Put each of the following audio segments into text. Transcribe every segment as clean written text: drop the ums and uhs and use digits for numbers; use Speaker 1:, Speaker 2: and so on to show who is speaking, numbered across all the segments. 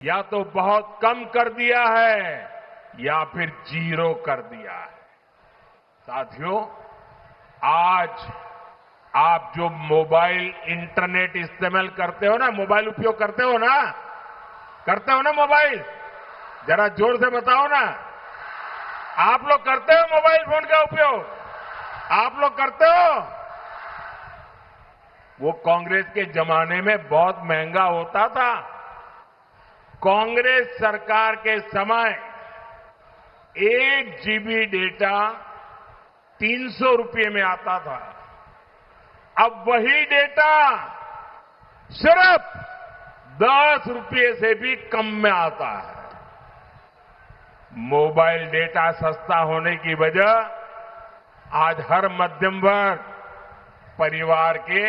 Speaker 1: या तो बहुत कम कर दिया है या फिर जीरो कर दिया है। साथियों, आज आप जो मोबाइल इंटरनेट इस्तेमाल करते हो ना, मोबाइल उपयोग करते हो ना मोबाइल, जरा जोर से बताओ ना। आप लोग करते हो मोबाइल फोन का उपयोग? आप लोग करते हो? वो कांग्रेस के जमाने में बहुत महंगा होता था। कांग्रेस सरकार के समय 1 जीबी डेटा 300 रुपये में आता था। अब वही डेटा सिर्फ 10 रुपये से भी कम में आता है। मोबाइल डेटा सस्ता होने की वजह आज हर मध्यम वर्ग परिवार के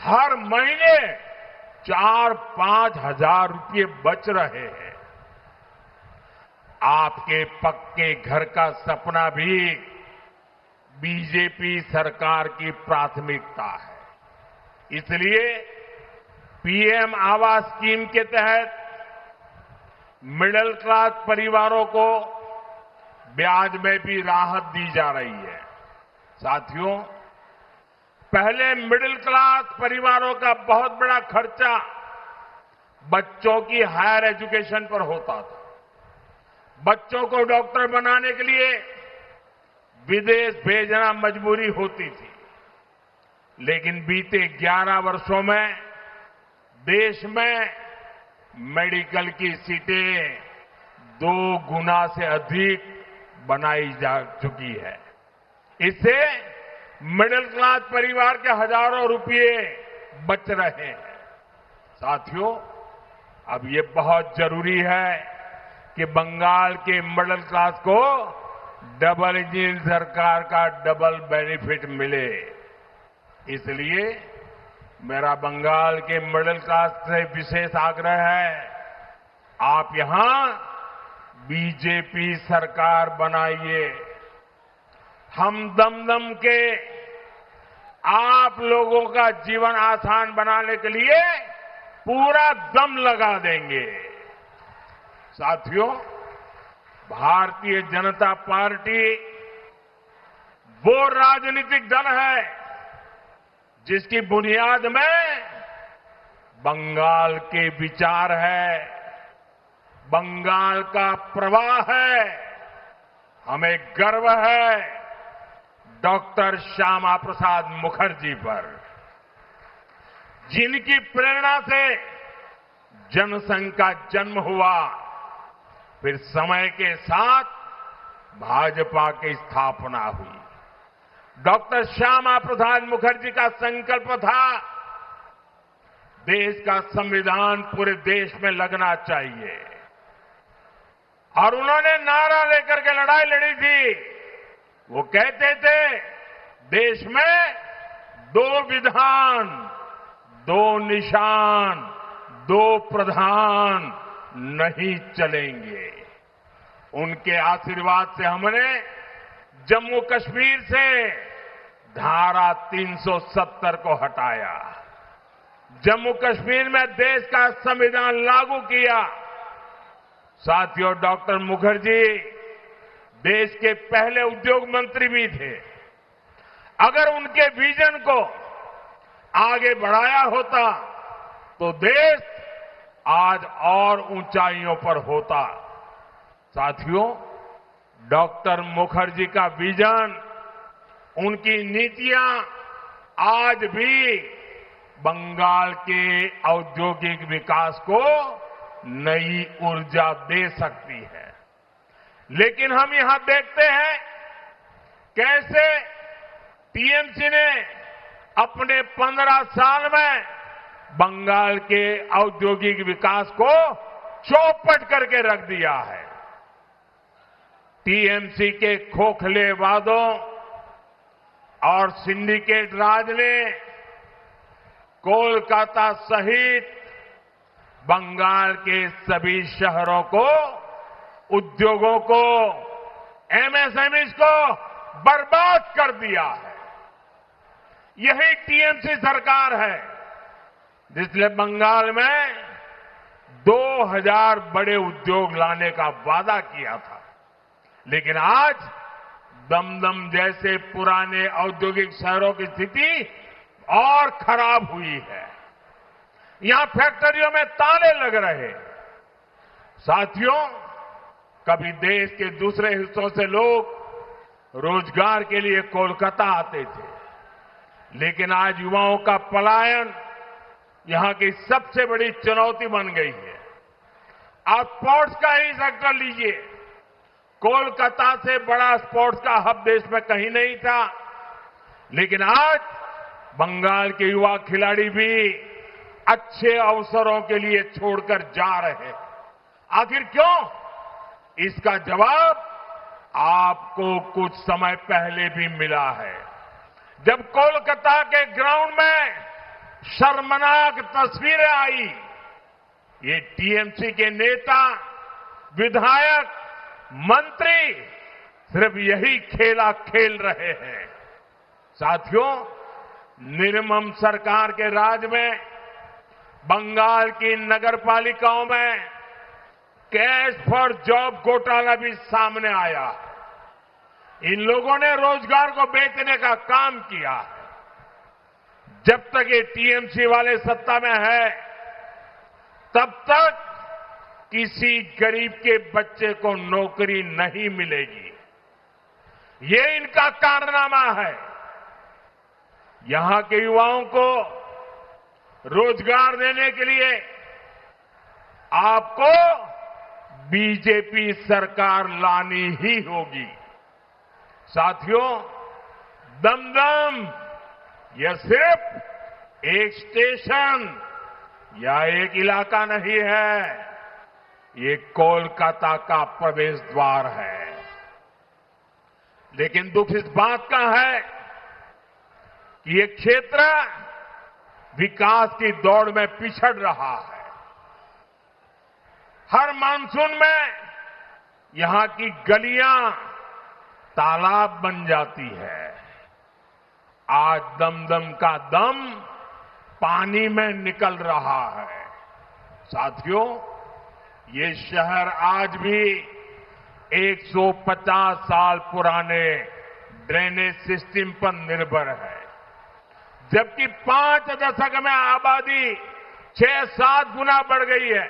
Speaker 1: हर महीने 4-5 हजार रुपये बच रहे हैं। आपके पक्के घर का सपना भी बीजेपी सरकार की प्राथमिकता है। इसलिए पीएम आवास स्कीम के तहत मिडिल क्लास परिवारों को ब्याज में भी राहत दी जा रही है। साथियों, पहले मिडिल क्लास परिवारों का बहुत बड़ा खर्चा बच्चों की हायर एजुकेशन पर होता था। बच्चों को डॉक्टर बनाने के लिए विदेश भेजना मजबूरी होती थी। लेकिन बीते 11 वर्षों में देश में मेडिकल की सीटें 2 गुना से अधिक बनाई जा चुकी है। इससे मिडिल क्लास परिवार के हजारों रुपये बच रहे हैं। साथियों, अब ये बहुत जरूरी है कि बंगाल के मिडिल क्लास को डबल इंजन सरकार का डबल बेनिफिट मिले। इसलिए मेरा बंगाल के मिडिल क्लास से विशेष आग्रह है, आप यहां बीजेपी सरकार बनाइए। हम दम के आप लोगों का जीवन आसान बनाने के लिए पूरा दम लगा देंगे। साथियों, भारतीय जनता पार्टी वो राजनीतिक दल है जिसकी बुनियाद में बंगाल के विचार है, बंगाल का प्रवाह है। हमें गर्व है डॉक्टर श्यामा प्रसाद मुखर्जी पर, जिनकी प्रेरणा से जनसंघ का जन्म हुआ। फिर समय के साथ भाजपा की स्थापना हुई। डॉक्टर श्यामा प्रसाद मुखर्जी का संकल्प था, देश का संविधान पूरे देश में लगना चाहिए। और उन्होंने नारा लेकर के लड़ाई लड़ी थी। वो कहते थे, देश में 2 विधान, 2 निशान, 2 प्रधान नहीं चलेंगे। उनके आशीर्वाद से हमने जम्मू कश्मीर से धारा 370 को हटाया, जम्मू कश्मीर में देश का संविधान लागू किया। साथियों, डॉक्टर मुखर्जी देश के पहले उद्योग मंत्री भी थे। अगर उनके विजन को आगे बढ़ाया होता तो देश आज और ऊंचाइयों पर होता। साथियों, डॉक्टर मुखर्जी का विजन, उनकी नीतियां आज भी बंगाल के औद्योगिक विकास को नई ऊर्जा दे सकती है। लेकिन हम यहां देखते हैं कैसे टीएमसी ने अपने 15 साल में बंगाल के औद्योगिक विकास को चौपट करके रख दिया है। टीएमसी के खोखले वादों और सिंडिकेट राज ने कोलकाता सहित बंगाल के सभी शहरों को, उद्योगों को, एमएसएमईज को बर्बाद कर दिया है। यही टीएमसी सरकार है जिसने बंगाल में 2000 बड़े उद्योग लाने का वादा किया था। लेकिन आज दमदम जैसे पुराने औद्योगिक शहरों की स्थिति और खराब हुई है। यहां फैक्ट्रियों में ताले लग रहे हैं। साथियों, कभी देश के दूसरे हिस्सों से लोग रोजगार के लिए कोलकाता आते थे, लेकिन आज युवाओं का पलायन यहां की सबसे बड़ी चुनौती बन गई है। आप स्पोर्ट्स का ही सेक्टर लीजिए, कोलकाता से बड़ा स्पोर्ट्स का हब देश में कहीं नहीं था, लेकिन आज बंगाल के युवा खिलाड़ी भी अच्छे अवसरों के लिए छोड़कर जा रहे हैं। आखिर क्यों? इसका जवाब आपको कुछ समय पहले भी मिला है, जब कोलकाता के ग्राउंड में शर्मनाक तस्वीरें आई। ये टीएमसी के नेता, विधायक, मंत्री सिर्फ यही खेला खेल रहे हैं। साथियों, निर्मम सरकार के राज में बंगाल की नगरपालिकाओं में कैश फॉर जॉब घोटाला भी सामने आया। इन लोगों ने रोजगार को बेचने का काम किया है। जब तक ये टीएमसी वाले सत्ता में है, तब तक किसी गरीब के बच्चे को नौकरी नहीं मिलेगी। ये इनका कारनामा है। यहां के युवाओं को रोजगार देने के लिए आपको बीजेपी सरकार लानी ही होगी। साथियों, दमदम यह सिर्फ एक स्टेशन या एक इलाका नहीं है, ये कोलकाता का प्रवेश द्वार है। लेकिन दुख इस बात का है कि ये क्षेत्र विकास की दौड़ में पिछड़ रहा है। हर मानसून में यहां की गलियां तालाब बन जाती है। आज दमदम का दम पानी में निकल रहा है। साथियों, ये शहर आज भी 150 साल पुराने ड्रेनेज सिस्टम पर निर्भर है, जबकि 5 दशक में आबादी 6-7 गुना बढ़ गई है।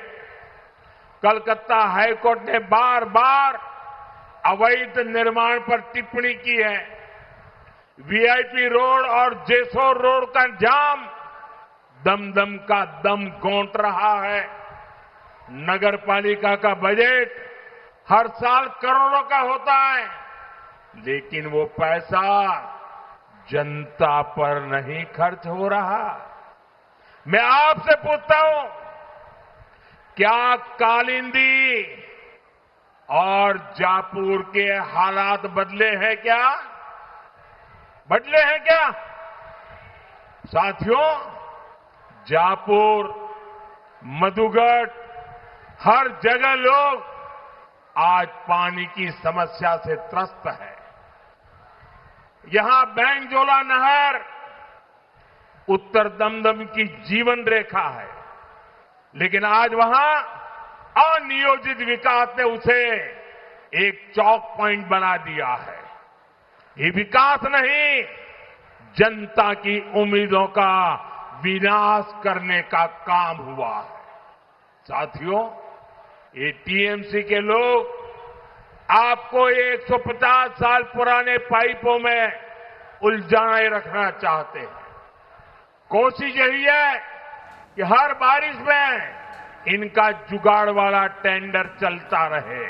Speaker 1: कलकत्ता हाईकोर्ट ने बार बार अवैध निर्माण पर टिप्पणी की है। वीआईपी रोड और जेसोर रोड का जाम दमदम का दम घोंट रहा है। नगर पालिका का बजट हर साल करोड़ों का होता है, लेकिन वो पैसा जनता पर नहीं खर्च हो रहा। मैं आपसे पूछता हूं, क्या कालिंदी और जापुर के हालात बदले हैं क्या? बदले हैं क्या? साथियों, जापुर, मधुगढ़, हर जगह लोग आज पानी की समस्या से त्रस्त है। यहां बैंगजोला नहर उत्तर दमदम की जीवन रेखा है, लेकिन आज वहां अनियोजित विकास ने उसे एक चौक पॉइंट बना दिया है। ये विकास नहीं, जनता की उम्मीदों का विनाश करने का काम हुआ है। साथियों, ये टीएमसी के लोग आपको 150 साल पुराने पाइपों में उलझाए रखना चाहते हैं। कोशिश यही है कि हर बारिश में इनका जुगाड़ वाला टेंडर चलता रहे।